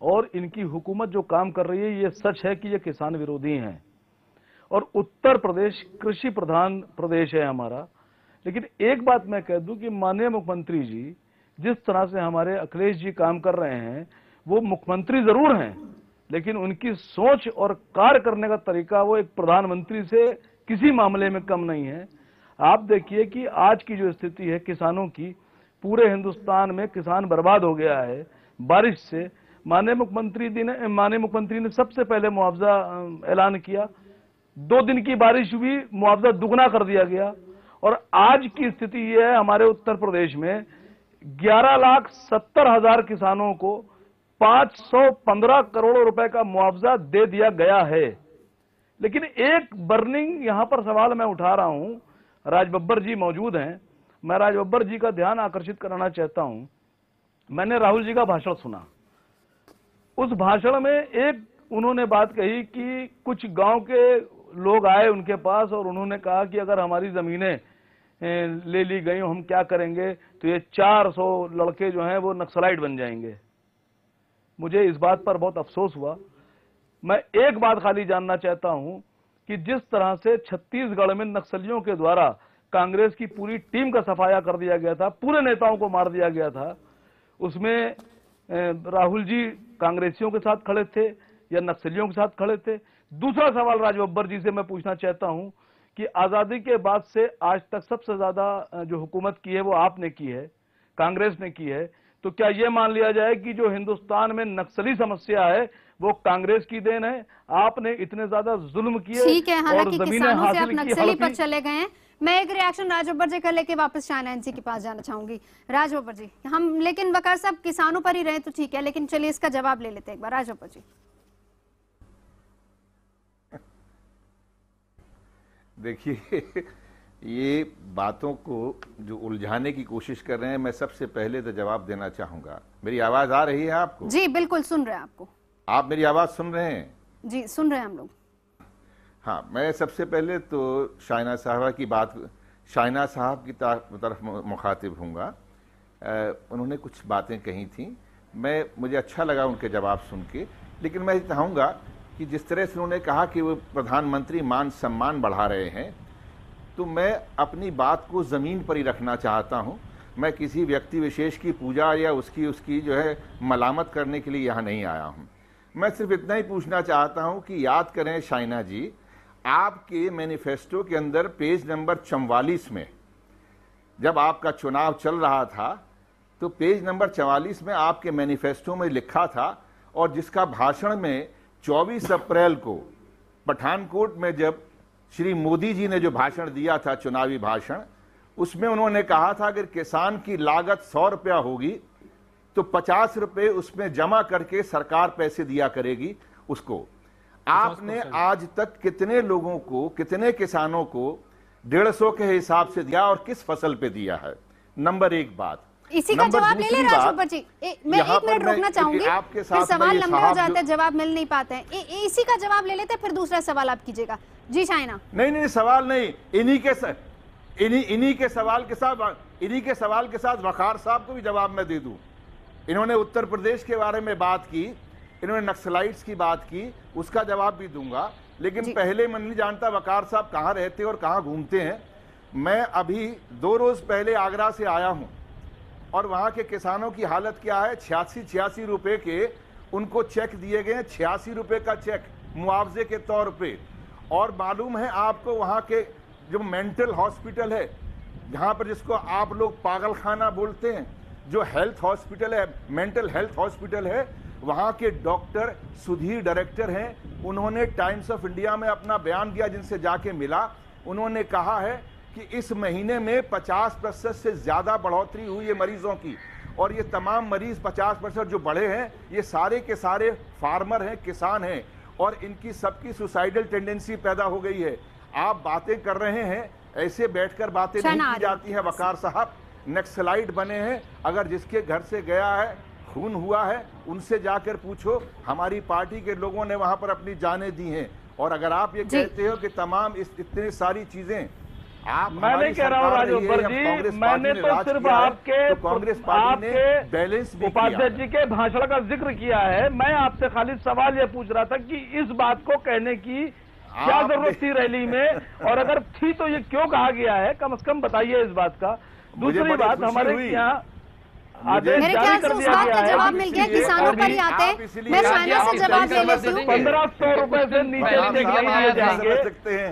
और इनकी हुकूमत जो काम कर रही है ये सच है कि ये किसान विरोधी हैं। और उत्तर प्रदेश कृषि प्रधान प्रदेश है हमारा। लेकिन एक बात मैं कह दूं कि माननीय मुख्यमंत्री जी जिस तरह से हमारे अखिलेश जी काम कर रहे हैं, वो मुख्यमंत्री जरूर हैं, लेकिन उनकी सोच और कार्य करने का तरीका वो एक प्रधानमंत्री से किसी मामले में कम नहीं है। आप देखिए कि आज की जो स्थिति है किसानों की, पूरे हिंदुस्तान में किसान बर्बाद हो गया है बारिश से। माननीय मुख्यमंत्री ने सबसे पहले मुआवजा ऐलान किया, 2 दिन की बारिश हुई, मुआवजा दुगना कर दिया गया। और आज की स्थिति यह है, हमारे उत्तर प्रदेश में 11,70,000 किसानों को 515 करोड़ रुपए का मुआवजा दे दिया गया है। लेकिन एक बर्निंग यहां पर सवाल मैं उठा रहा हूं, राज बब्बर जी मौजूद हैं, मैं राज बब्बर जी का ध्यान आकर्षित कराना चाहता हूं। मैंने राहुल जी का भाषण सुना, उस भाषण में एक उन्होंने बात कही कि कुछ गांव के लोग आए उनके पास और उन्होंने कहा कि अगर हमारी जमीनें ले ली गई हम क्या करेंगे, तो ये 400 लड़के जो हैं वो नक्सलाइट बन जाएंगे। मुझे इस बात पर बहुत अफसोस हुआ। मैं एक बात खाली जानना चाहता हूं कि जिस तरह से छत्तीसगढ़ में नक्सलियों के द्वारा कांग्रेस की पूरी टीम का सफाया कर दिया गया था, पूरे नेताओं को मार दिया गया था, उसमें राहुल जी कांग्रेसियों के साथ खड़े थे या नक्सलियों के साथ खड़े थे? दूसरा सवाल राज बब्बर जी से मैं पूछना चाहता हूं कि आजादी के बाद से आज तक सबसे ज्यादा जो हुकूमत की है वो आपने की है, कांग्रेस ने की है, तो क्या यह मान लिया जाए कि जो हिंदुस्तान में नक्सली समस्या है वो कांग्रेस की देन है? आपने इतने ज्यादा जुल्म किए और जमीनें हासिल की, नक्सली पर चले गए हैं। मैं एक रिएक्शन राज बब्बर जी का लेके वापस शायना एनसी के पास जाना चाहूंगी। राज बब्बर जी, हम लेकिन वकार साहब किसानों पर ही रहे तो ठीक है, लेकिन चलिए इसका जवाब ले लेते हैं एक बार। राज बब्बर जी। देखिए, ये बातों को जो उलझाने की कोशिश कर रहे हैं, मैं सबसे पहले तो जवाब देना चाहूंगा। मेरी आवाज आ रही है आपको? जी बिल्कुल सुन रहे हैं आपको। आप मेरी आवाज सुन रहे हैं? जी सुन रहे हैं हम लोग। हाँ, मैं सबसे पहले तो शायना साहब की तरफ मुखातिब हूँगा। उन्होंने कुछ बातें कही थी, मुझे अच्छा लगा उनके जवाब सुन के, लेकिन मैं चाहूँगा कि जिस तरह से उन्होंने कहा कि वो प्रधानमंत्री मान सम्मान बढ़ा रहे हैं, तो मैं अपनी बात को ज़मीन पर ही रखना चाहता हूँ। मैं किसी व्यक्ति विशेष की पूजा या उसकी जो है मलामत करने के लिए यहाँ नहीं आया हूँ। मैं सिर्फ इतना ही पूछना चाहता हूँ कि याद करें शाइना जी, आपके मैनिफेस्टो के अंदर पेज नंबर 44 में जब आपका चुनाव चल रहा था, तो पेज नंबर 44 में आपके मैनिफेस्टो में लिखा था, और जिसका भाषण में 24 अप्रैल को पठानकोट में जब श्री मोदी जी ने जो भाषण दिया था, चुनावी भाषण, उसमें उन्होंने कहा था अगर किसान की लागत 100 रुपया होगी तो 50 रुपये उसमें जमा करके सरकार पैसे दिया करेगी उसको। आपने आज तक कितने लोगों को, कितने किसानों को 150 के हिसाब से दिया और किस फसल पे दिया है, नंबर एक बात। इसी का जवाब ले ले राजबब्बर जी। मैं 1 मिनट रोकना चाहूंगी, फिर सवाल लंबे हो जाते हैं, जवाब मिल नहीं पाते हैं। इसी का जवाब ले लेते हैं, फिर दूसरा सवाल आप कीजिएगा। जी शाइना। नहीं सवाल नहीं, इन्हीं के सवाल के साथ वकार साहब को भी जवाब मैं दे दूं। इन्होंने उत्तर प्रदेश के बारे में बात की, इन्होंने नक्सलाइट्स की बात की, उसका जवाब भी दूंगा। लेकिन पहले मैं नहीं जानता वकार साहब कहां रहते और कहां घूमते हैं। मैं अभी 2 रोज पहले आगरा से आया हूं और वहां के किसानों की हालत क्या है। 86 रुपए के उनको चेक दिए गए हैं, 86 रुपए का चेक मुआवजे के तौर पे। और मालूम है आपको वहां के जो मेंटल हॉस्पिटल है, जहां पर जिसको आप लोग पागलखाना बोलते हैं, जो हेल्थ हॉस्पिटल है, मेंटल हेल्थ हॉस्पिटल है, वहां के डॉक्टर सुधीर डायरेक्टर हैं, उन्होंने टाइम्स ऑफ इंडिया में अपना बयान दिया, जिनसे जाके मिला। उन्होंने कहा है कि इस महीने में 50% से ज्यादा बढ़ोतरी हुई है मरीजों की, और ये तमाम मरीज 50% जो बढ़े हैं, ये सारे के सारे फार्मर हैं, किसान हैं, और इनकी सबकी सुसाइडल टेंडेंसी पैदा हो गई है। आप बातें कर रहे हैं, ऐसे बैठकर बातें नहीं की जाती हैं वकार साहब। नक्सलाइट बने हैं, अगर जिसके घर से गया है, खून हुआ है, उनसे जाकर पूछो। हमारी पार्टी के लोगों ने वहां पर अपनी जानें दी हैं। और अगर आप ये कहते हो कि तमाम इतनी सारी चीजें आप, मैं नहीं कह रहा हूँ राजबब्बर जी, मैंने तो सिर्फ आपके कांग्रेस पार्टी ने बैलेंस उपाध्यक्ष जी के भाषण का जिक्र किया है। मैं आपसे खाली सवाल ये पूछ रहा था कि इस बात को कहने की क्या जरूरत थी रैली में, और अगर थी तो ये क्यों कहा गया है, कम से कम बताइए इस बात का। दूसरी बात, हमारे यहाँ आदेश जारी कर दिया गया है, जवाब मिल गया, किसानों पर ही आते हैं। मैं शाइना से जवाब ले लेती हूँ। 1500 रुपए से नीचे नहीं जाएंगे।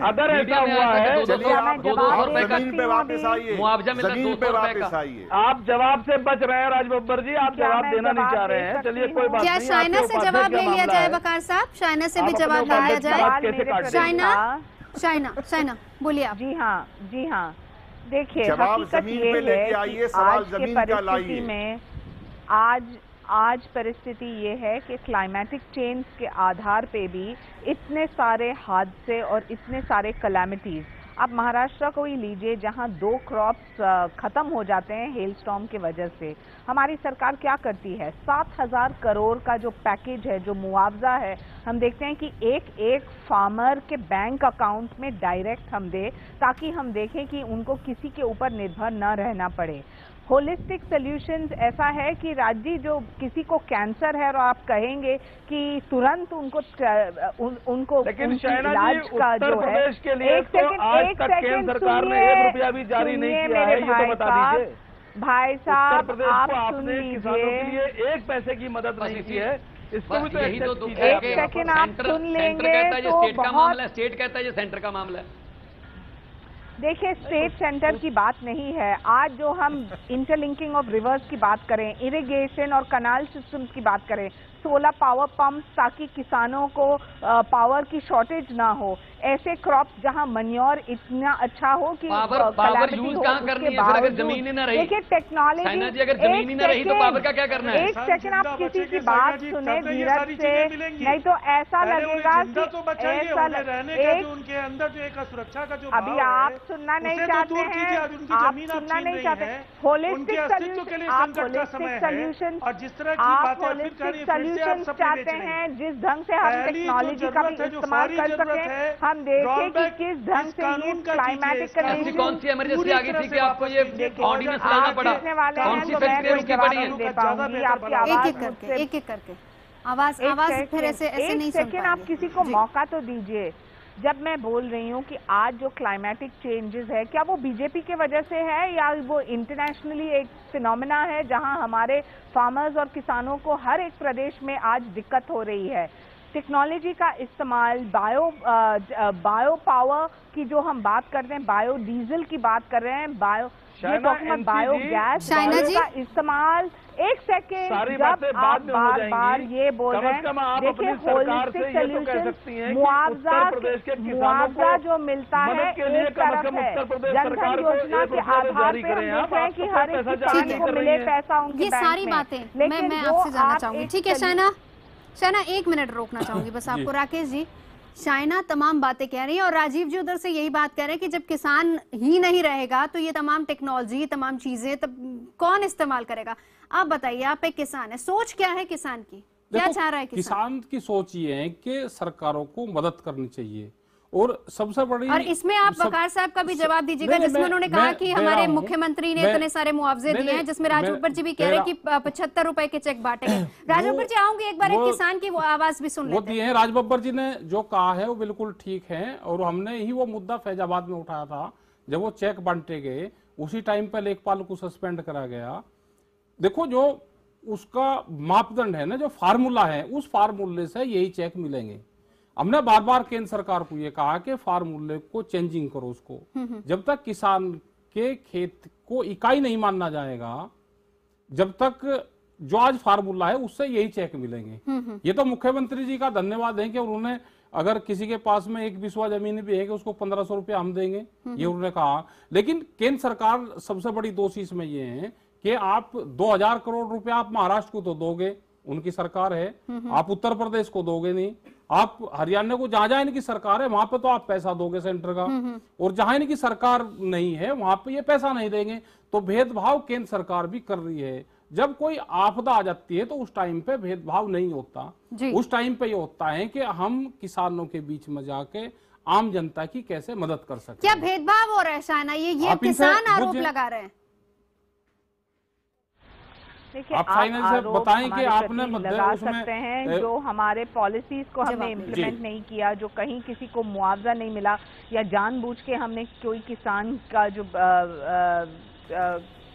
अगर ऐसा हुआ है, जमीन पे वापस आइए, मुआवजा मिलता जमीन पे वापस आइए। आप जवाब से बच रहे हैं राजबब्बर जी, आप जवाब देना नहीं चाह रहे हैं। चलिए कोई बात नहीं। क्या शाइना से जवाब ले लिया जाए वकार साहब? शाइना से भी जवाब ले लिया जाए। शाइना बोलिए आप। जी हाँ देखिए, हकीकत ये है कि आज के परिस्थिति में आज परिस्थिति ये है कि क्लाइमेटिक चेंज के आधार पे भी इतने सारे हादसे और इतने सारे कैलामिटीज। आप महाराष्ट्र को ही लीजिए, जहां 2 क्रॉप्स खत्म हो जाते हैं हेल स्टॉर्म की वजह से। हमारी सरकार क्या करती है? 7,000 करोड़ का जो पैकेज है, जो मुआवजा है, हम देखते हैं कि एक फार्मर के बैंक अकाउंट में डायरेक्ट हम दे, ताकि हम देखें कि उनको किसी के ऊपर निर्भर न रहना पड़े। होलिस्टिक सॉल्यूशंस ऐसा है कि राज्य जो किसी को कैंसर है और आप कहेंगे कि तुरंत उनको लेकिन इलाज का जो है, एक सेकंड सरकार ने 1 रुपया भी जारी नहीं किया है, ये तो बता दीजिए। भाई साहब आप सुन किसानों के लिए 1 पैसे की मदद नहीं की है, इसको भी तो एक सेकंड आप सुन लेंगे तो बहुत। स्टेट कहता है ये सेंटर का मामला है। देखिए, स्टेट सेंटर की बात नहीं है। आज जो हम इंटरलिंकिंग ऑफ रिवर्स की बात करें, इरिगेशन और कनाल सिस्टम्स की बात करें, 16 पावर पंप्स, ताकि किसानों को पावर की शॉर्टेज ना हो, ऐसे क्रॉप्स जहां मन्योर इतना अच्छा हो कि पावर यूज कहां करनी है फिर, अगर जमीन ही ना रही। देखिए टेक्नोलॉजी, अगर जमीन ही ना रही तो पावर का क्या करना है? एक सेकंड आप किसी की बात सुने धीरज से, नहीं तो ऐसा लगेगा कि ऐसा उनके अंदर जो एक सुरक्षा का जो अभी आप सुनना नहीं चाहते हैं, आप सुनना नहीं चाहते। होलिस्टिक सॉल्यूशन, आप होलिस्टिक सॉल्यूशन चाहते हैं, जिस ढंग से हम टेक्नोलॉजी का भी इस्तेमाल कर सकें। हम देखें कि किस ढंग से ये क्लाइमेटिक कंडीशन, कौन सी इमरजेंसी आ गई थी कि आपको ये ऑर्डिनेंस लाना पड़ा? कौन सी फैक्ट्री उसकी पड़ी है? एक एक करके आवाज फिर ऐसे नहीं सुन पाएंगे। आप किसी को मौका तो दीजिए। जब मैं बोल रही हूँ कि आज जो क्लाइमेटिक चेंजेस है, क्या वो बीजेपी के वजह से है या वो इंटरनेशनली एक फिनोमेना है, जहां हमारे फार्मर्स और किसानों को हर एक प्रदेश में आज दिक्कत हो रही है? टेक्नोलॉजी का इस्तेमाल, बायो पावर की जो हम बात करते हैं, बायो डीजल की बात कर रहे हैं, बायो गैस का इस्तेमाल। एक सेकेंड, जब आप बार ये बोल रहे हैं, देखिए होलिस्टिक सॉल्यूशन, मुआवजा जो मिलता है एक तरफ है, जनधन योजना के आधार पे हम देख रहे हैं कि हर एक किसान को मिले पैसा उनकी बैंक में। ये सारी बातें मैं आपसे जानना चाहूंगी। ठीक है शाइना, 1 मिनट रोकना चाहूंगी बस आपको। राकेश जी, शाइना तमाम बातें कह रही है और राजीव जी उधर से यही बात कह रहे हैं कि जब किसान ही नहीं रहेगा तो ये तमाम टेक्नोलॉजी, तमाम चीजें तब कौन इस्तेमाल करेगा। आप बताइए, आप एक किसान है, सोच क्या है किसान की, क्या चाह रहा है किसान की सोच ये है कि सरकारों को मदद करनी चाहिए और सबसे बड़ी, और इसमें आप वकार साहब का भी जवाब दीजिएगा जिसमें उन्होंने कहा कि हमारे मुख्यमंत्री ने इतने सारे मुआवजे दिए हैं, जिसमें राज बब्बर जी भी कह रहे हैं कि 75 रुपए के चेक बांटेंगे। राज बब्बर जी आऊंगी, एक बार एक किसान की वो आवाज भी सुन लेते हैं। राज बब्बर जी ने जो कहा है वो बिल्कुल ठीक है और हमने ही वो मुद्दा फैजाबाद में उठाया था जब वो चेक बांटे गए, उसी टाइम पर लेखपाल को सस्पेंड करा गया। देखो जो उसका मापदंड है ना, जो फार्मूला है, उस फार्मूले से यही चेक मिलेंगे। हमने बार बार केंद्र सरकार को ये कहा कि फार्मूले को चेंजिंग करो उसको। जब तक किसान के खेत को इकाई नहीं मानना जाएगा, जब तक जो आज फार्मूला है उससे यही चेक मिलेंगे। ये तो मुख्यमंत्री जी का धन्यवाद है कि उन्होंने, अगर किसी के पास में 1 बिस्वा जमीन भी है कि उसको 1500 रुपया हम देंगे, ये उन्होंने कहा। लेकिन केंद्र सरकार सबसे बड़ी दोषी इसमें ये है कि आप 2000 करोड़ रुपया आप महाराष्ट्र को तो दोगे, उनकी सरकार है, आप उत्तर प्रदेश को दोगे नहीं, आप हरियाणा को, जहां जहां इनकी सरकार है वहां पे तो आप पैसा दोगे सेंटर का, और जहां इनकी सरकार नहीं है वहां पे ये पैसा नहीं देंगे। तो भेदभाव केंद्र सरकार भी कर रही है। जब कोई आपदा आ जाती है तो उस टाइम पे भेदभाव नहीं होता, उस टाइम पे ये होता है कि हम किसानों के बीच में जाके आम जनता की कैसे मदद कर सकते। क्या भेदभाव हो रहा है शाइना, ये किसान आरोप लगा रहे हैं? देखिए, आप फाइनल से बताएं कि आपने लगा सकते हैं जो हमारे पॉलिसीज को हमने इम्प्लीमेंट नहीं किया, जो कहीं किसी को मुआवजा नहीं मिला, या जानबूझ के हमने कोई किसान का जो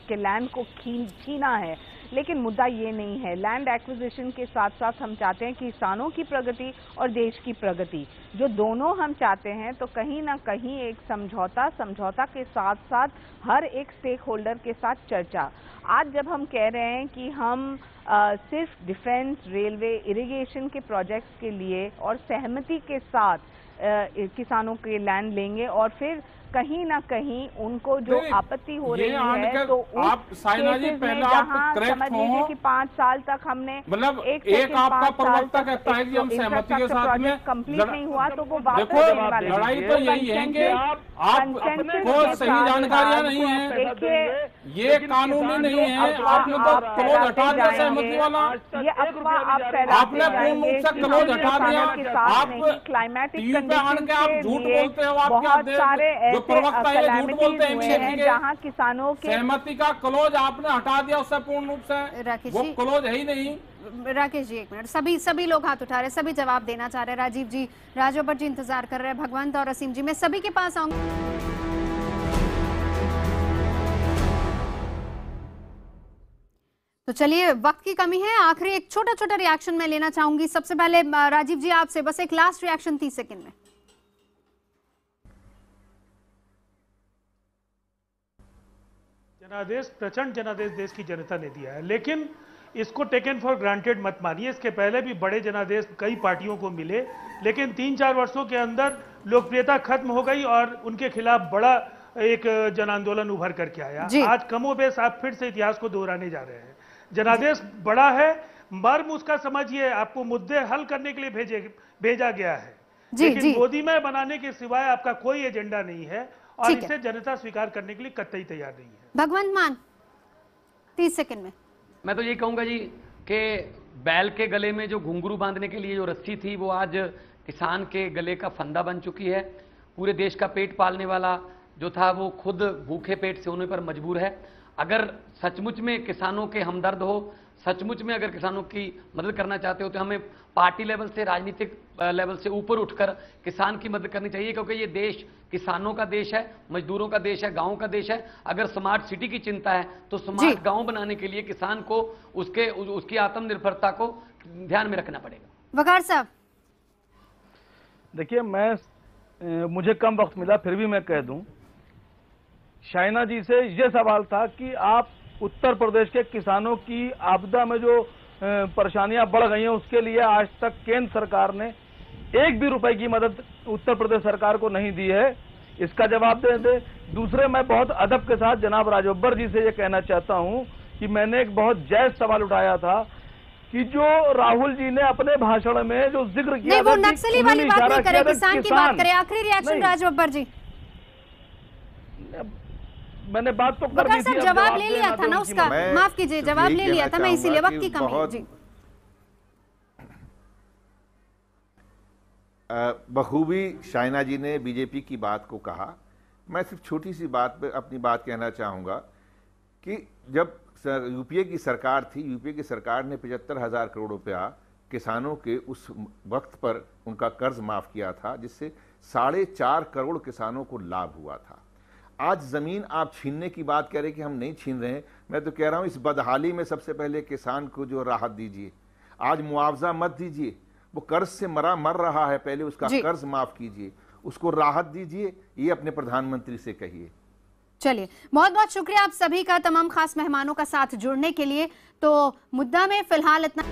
के लैंड को छीना है। लेकिन मुद्दा ये नहीं है। लैंड एक्विजिशन के साथ साथ हम चाहते हैं किसानों की प्रगति और देश की प्रगति, जो दोनों हम चाहते हैं। तो कहीं ना कहीं एक समझौता के साथ साथ हर एक स्टेक होल्डर के साथ चर्चा। आज जब हम कह रहे हैं कि हम सिर्फ डिफेंस, रेलवे, इरिगेशन के प्रोजेक्ट्स के लिए और सहमति के साथ किसानों के लैंड लेंगे और फिर कहीं ना कहीं उनको जो आपत्ति हो रही है, तो आप साइना जी पहले आप समझ लीजिए कि 5 साल तक हमने मतलब एक आपका प्रवक्ता कहता है कि हम सहमति के साथ में कंप्लीट नहीं हुआ, तो वो वापस देखो लड़ाई तो यही है कि आपको सही जानकारियां नहीं है, ये कानूनी नहीं है। आपने तो क्लोज हटा दिया सहमति वाला, ये अफवाह आप आपने पूर्ण रूप से क्लोज हटा दिया। आप क्लाइमेटिक कंडीशन के आप झूठ बोलते हो, आपके सारे प्रवक्ता ये झूठ बोलते हैं जहां किसानों के सहमति का क्लोज आपने हटा दिया उससे पूर्ण रूप से, वो क्लोज है ही नहीं। राकेश जी एक मिनट, सभी लोग हाथ उठा रहे, सभी जवाब देना चाह रहे हैं। राजीव जी, राज बब्बर जी इंतजार कर रहे हैं, भगवंत और असीम जी, मैं सभी के पास आऊंगी। तो चलिए, वक्त की कमी है, आखिरी एक छोटा रिएक्शन मैं लेना चाहूंगी। सबसे पहले राजीव जी आपसे बस एक लास्ट रिएक्शन 30 सेकंड में। जनादेश, प्रचंड जनादेश देश की जनता ने दिया है, लेकिन इसको टेकन फॉर ग्रांटेड मत मानिए। इसके पहले भी बड़े जनादेश कई पार्टियों को मिले, लेकिन 3-4 वर्षों के अंदर लोकप्रियता खत्म हो गई और उनके खिलाफ बड़ा एक जन आंदोलन उभर करके आया। आज कमोबेश आप फिर से इतिहास को दोहराने जा रहे हैं। जनादेश बड़ा है, मर्म उसका समझिए, आपको मुद्दे हल करने के लिए भेजा गया है, लेकिन मोदीमय बनाने के सिवाय आपका कोई एजेंडा नहीं है और इसे जनता स्वीकार करने के लिए कतई तैयार नहीं है। भगवंत मान 30 सेकंड में। मैं तो ये कहूंगा जी कि बैल के गले में जो घुंघरू बांधने के लिए जो रस्सी थी वो आज किसान के गले का फंदा बन चुकी है। पूरे देश का पेट पालने वाला जो था वो खुद भूखे पेट से होने पर मजबूर है। अगर सचमुच में किसानों के हमदर्द हो, सचमुच में अगर किसानों की मदद करना चाहते हो, तो हमें पार्टी लेवल से, राजनीतिक लेवल से ऊपर उठकर किसान की मदद करनी चाहिए, क्योंकि ये देश किसानों का देश है, मजदूरों का देश है, गांव का देश है। अगर स्मार्ट सिटी की चिंता है तो स्मार्ट गांव बनाने के लिए किसान को उसकी आत्मनिर्भरता को ध्यान में रखना पड़ेगा। वकार साहब, देखिए, मुझे कम वक्त मिला, फिर भी मैं कह दूं, शाइना जी से यह सवाल था कि आप उत्तर प्रदेश के किसानों की आपदा में जो परेशानियां बढ़ गई हैं उसके लिए आज तक केंद्र सरकार ने 1 भी रुपए की मदद उत्तर प्रदेश सरकार को नहीं दी है, इसका जवाब दे। दूसरे, मैं बहुत अदब के साथ जनाब राज बब्बर जी से ये कहना चाहता हूं कि मैंने एक बहुत जायज सवाल उठाया था कि जो राहुल जी ने अपने भाषण में जो जिक्र किया नहीं, वो नक्सली वाली बात नहीं करें, किसान की बात करें। आखिरी रिएक्शन राज बब्बर जी। मैंने बात तो कर दी थी, जवाब ले लिया था ना उसका, माफ कीजिए, जवाब ले लिया था, मैं इसीलिए वक्त की कमी है जी। बखूबी शाइना जी ने बीजेपी की बात को कहा। मैं सिर्फ छोटी सी बात पे अपनी बात कहना चाहूँगा कि जब यूपीए की सरकार थी, यूपीए की सरकार ने 75,000 करोड़ रुपया किसानों के उस वक्त पर उनका कर्ज माफ किया था, जिससे 4.5 करोड़ किसानों को लाभ हुआ था। आज ज़मीन आप छीनने की बात कह रहे कि हम नहीं छीन रहे हैं, मैं तो कह रहा हूँ इस बदहाली में सबसे पहले किसान को जो राहत दीजिए। आज मुआवजा मत दीजिए, वो कर्ज से मर रहा है, पहले उसका कर्ज माफ कीजिए, उसको राहत दीजिए, ये अपने प्रधानमंत्री से कहिए। चलिए, बहुत बहुत शुक्रिया आप सभी का, तमाम खास मेहमानों का साथ जुड़ने के लिए। तो मुद्दा में फिलहाल इतना।